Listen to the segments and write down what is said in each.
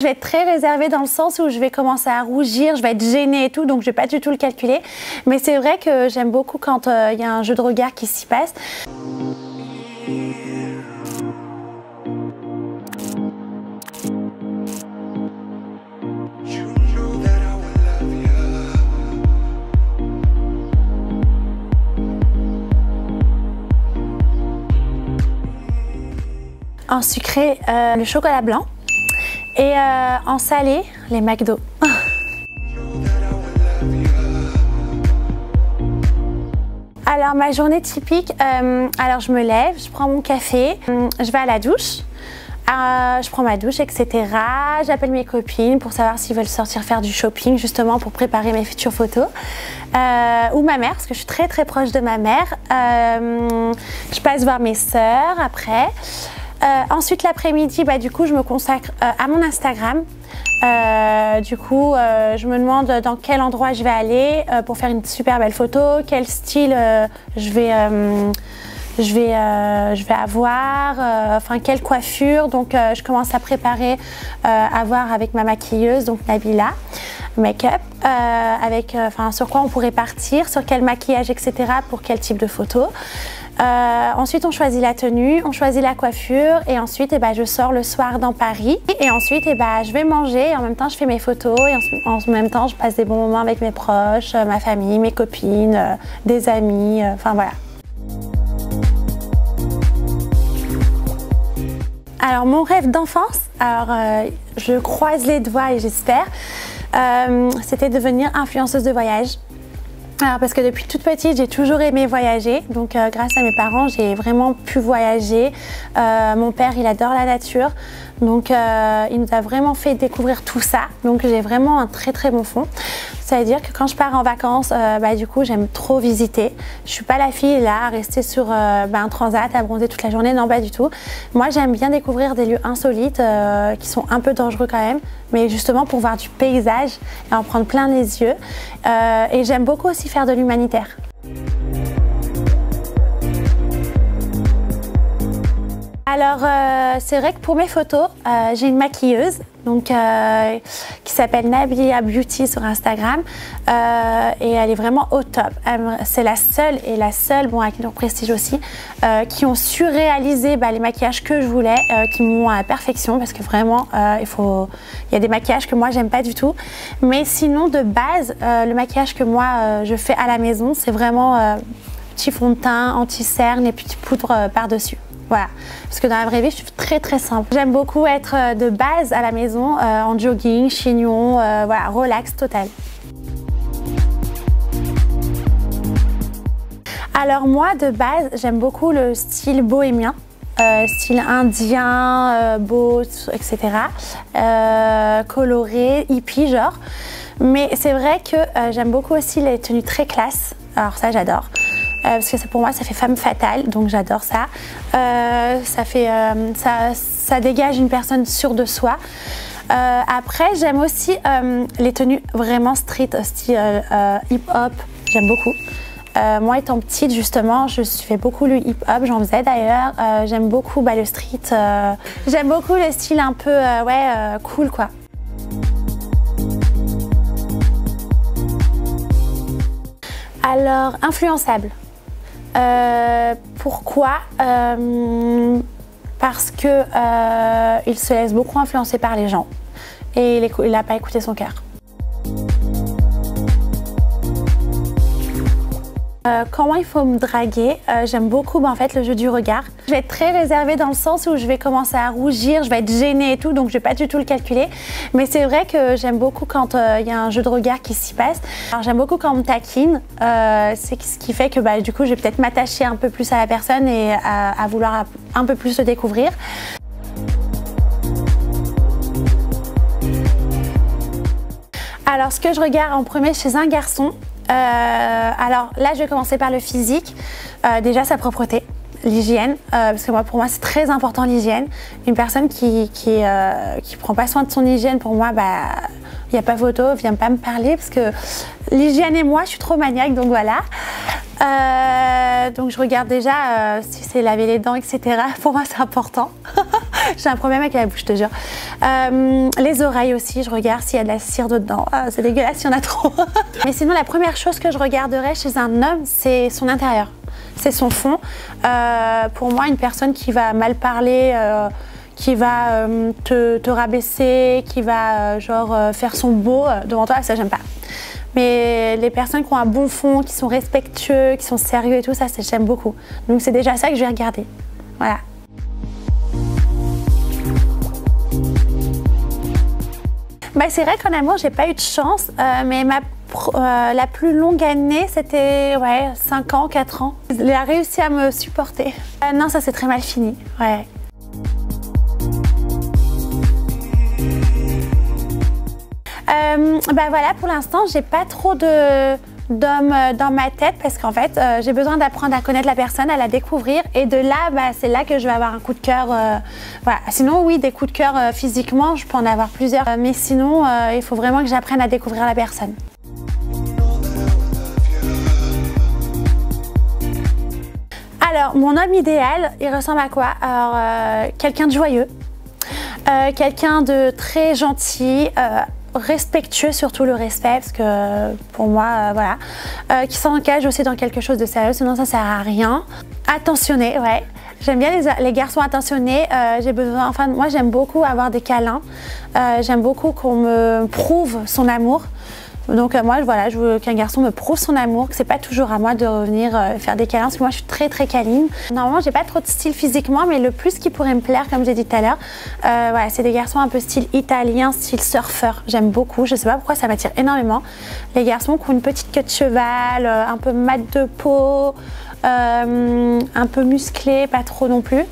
Je vais être très réservée dans le sens où je vais commencer à rougir, je vais être gênée et tout, donc je vais pas du tout le calculer. Mais c'est vrai que j'aime beaucoup quand il y a un jeu de regard qui s'y passe. En sucré, le chocolat blanc. Et en salé, les McDo. Alors ma journée typique, alors je me lève, je prends mon café, je vais à la douche, je prends ma douche, etc. J'appelle mes copines pour savoir s'ils veulent sortir faire du shopping justement pour préparer mes futures photos. Ou ma mère, parce que je suis très très proche de ma mère. Je passe voir mes sœurs après. Ensuite l'après-midi, du coup je me consacre à mon Instagram. Je me demande dans quel endroit je vais aller pour faire une super belle photo, quel style je vais avoir, enfin quelle coiffure. Donc je commence à préparer à voir avec ma maquilleuse, donc Nabila, make-up, sur quoi on pourrait partir, sur quel maquillage, etc. pour quel type de photo. Ensuite on choisit la tenue, on choisit la coiffure et ensuite je sors le soir dans Paris et ensuite je vais manger et en même temps je fais mes photos et en même temps je passe des bons moments avec mes proches, ma famille, mes copines, des amis, enfin voilà. Alors mon rêve d'enfance, je croise les doigts et j'espère, c'était devenir influenceuse de voyage. Alors parce que depuis toute petite, j'ai toujours aimé voyager, donc grâce à mes parents, j'ai vraiment pu voyager. Mon père, il adore la nature, donc il nous a vraiment fait découvrir tout ça, donc j'ai vraiment un très très bon fond. Ça veut dire que quand je pars en vacances, du coup, j'aime trop visiter. Je suis pas la fille là à rester sur un transat, à bronzer toute la journée, non pas du tout. Moi, j'aime bien découvrir des lieux insolites qui sont un peu dangereux quand même, mais justement pour voir du paysage et en prendre plein les yeux. Et j'aime beaucoup aussi faire de l'humanitaire. Alors c'est vrai que pour mes photos, j'ai une maquilleuse qui s'appelle Nabila Beauty sur Instagram et elle est vraiment au top. C'est la seule avec leur prestige aussi, qui ont su réaliser les maquillages que je voulais, qui m'ont à la perfection parce que vraiment il y a des maquillages que moi j'aime pas du tout. Mais sinon de base, le maquillage que moi je fais à la maison, c'est vraiment petit fond de teint, anti-cerne et petite poudre par-dessus. Voilà, parce que dans la vraie vie, je suis très très simple. J'aime beaucoup être de base à la maison, en jogging, chignon, voilà, relax total. Alors moi, de base, j'aime beaucoup le style bohémien, style indien, beau, etc. Coloré, hippie genre. Mais c'est vrai que j'aime beaucoup aussi les tenues très classe, alors ça j'adore. Parce que pour moi ça fait femme fatale, donc j'adore ça. Ça dégage une personne sûre de soi. Après j'aime aussi les tenues vraiment street, style hip-hop, j'aime beaucoup. Moi étant petite justement, je fais beaucoup le hip-hop, j'en faisais d'ailleurs. J'aime beaucoup le street, j'aime beaucoup le style un peu cool quoi. Alors influençable. Pourquoi? Parce que il se laisse beaucoup influencer par les gens et il n'a pas écouté son cœur. Comment il faut me draguer? J'aime beaucoup en fait le jeu du regard. Je vais être très réservée dans le sens où je vais commencer à rougir, je vais être gênée et tout, donc je vais pas du tout le calculer. Mais c'est vrai que j'aime beaucoup quand il y a un jeu de regard qui s'y passe. Alors j'aime beaucoup quand on me taquine, c'est ce qui fait que du coup je vais peut-être m'attacher un peu plus à la personne et à vouloir un peu plus le découvrir. Alors ce que je regarde en premier chez un garçon, alors là je vais commencer par le physique, déjà sa propreté, l'hygiène, parce que pour moi c'est très important l'hygiène. Une personne qui prend pas soin de son hygiène, pour moi il n'y a pas photo, viens pas me parler parce que l'hygiène et moi je suis trop maniaque, donc voilà. Donc je regarde déjà si c'est laver les dents, etc. Pour moi c'est important. J'ai un problème avec la bouche, je te jure. Les oreilles aussi, je regarde s'il y a de la cire dedans. Ah, c'est dégueulasse s'il y en a trop. Mais sinon, la première chose que je regarderais chez un homme, c'est son intérieur. C'est son fond. Pour moi, une personne qui va mal parler, qui va te rabaisser, qui va faire son beau devant toi, ça j'aime pas. Mais les personnes qui ont un bon fond, qui sont respectueux, qui sont sérieux et tout, ça j'aime beaucoup. Donc c'est déjà ça que je vais regarder. Voilà. Bah, c'est vrai qu'en amour, j'ai pas eu de chance, mais la plus longue année, c'était 5 ans, 4 ans. Il a réussi à me supporter. Non, ça s'est très mal fini. Ouais. Bah voilà, pour l'instant, j'ai pas trop d'hommes dans ma tête parce qu'en fait, j'ai besoin d'apprendre à connaître la personne, à la découvrir et de là, bah, c'est là que je vais avoir un coup de cœur. Voilà. Sinon, oui, des coups de cœur physiquement, je peux en avoir plusieurs, mais sinon, il faut vraiment que j'apprenne à découvrir la personne. Alors, mon homme idéal, il ressemble à quoi? Alors, quelqu'un de joyeux, quelqu'un de très gentil, respectueux, surtout le respect, parce que pour moi, voilà, qui s'engage aussi dans quelque chose de sérieux, sinon ça sert à rien. Attentionné, ouais. J'aime bien les garçons attentionnés. J'ai besoin, enfin, moi j'aime beaucoup avoir des câlins. J'aime beaucoup qu'on me prouve son amour. Donc moi, voilà, je veux qu'un garçon me prouve son amour, que c'est pas toujours à moi de revenir faire des câlins, parce que moi je suis très très câline. Normalement, j'ai pas trop de style physiquement, mais le plus qui pourrait me plaire, comme j'ai dit tout à l'heure, voilà, c'est des garçons un peu style italien, style surfeur. J'aime beaucoup, je sais pas pourquoi ça m'attire énormément. Les garçons qui ont une petite queue de cheval, un peu mat de peau, un peu musclé, pas trop non plus.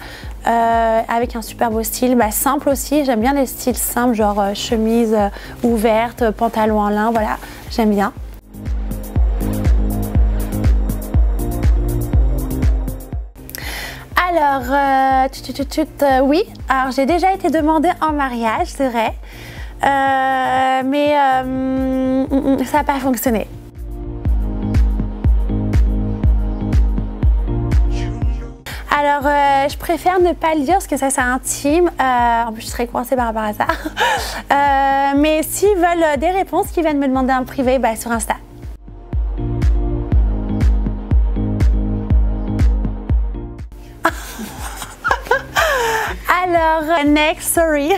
Avec un super beau style, simple aussi, j'aime bien les styles simples, genre chemise ouverte, pantalon en lin, voilà, j'aime bien. Alors, oui, alors j'ai déjà été demandée en mariage, c'est vrai, mais ça n'a pas fonctionné. Alors, je préfère ne pas le dire parce que ça c'est intime. En plus, je serais coincée par rapport à ça. Mais s'ils veulent des réponses, qu'ils viennent me demander en privé, sur Insta. Alors, next, sorry.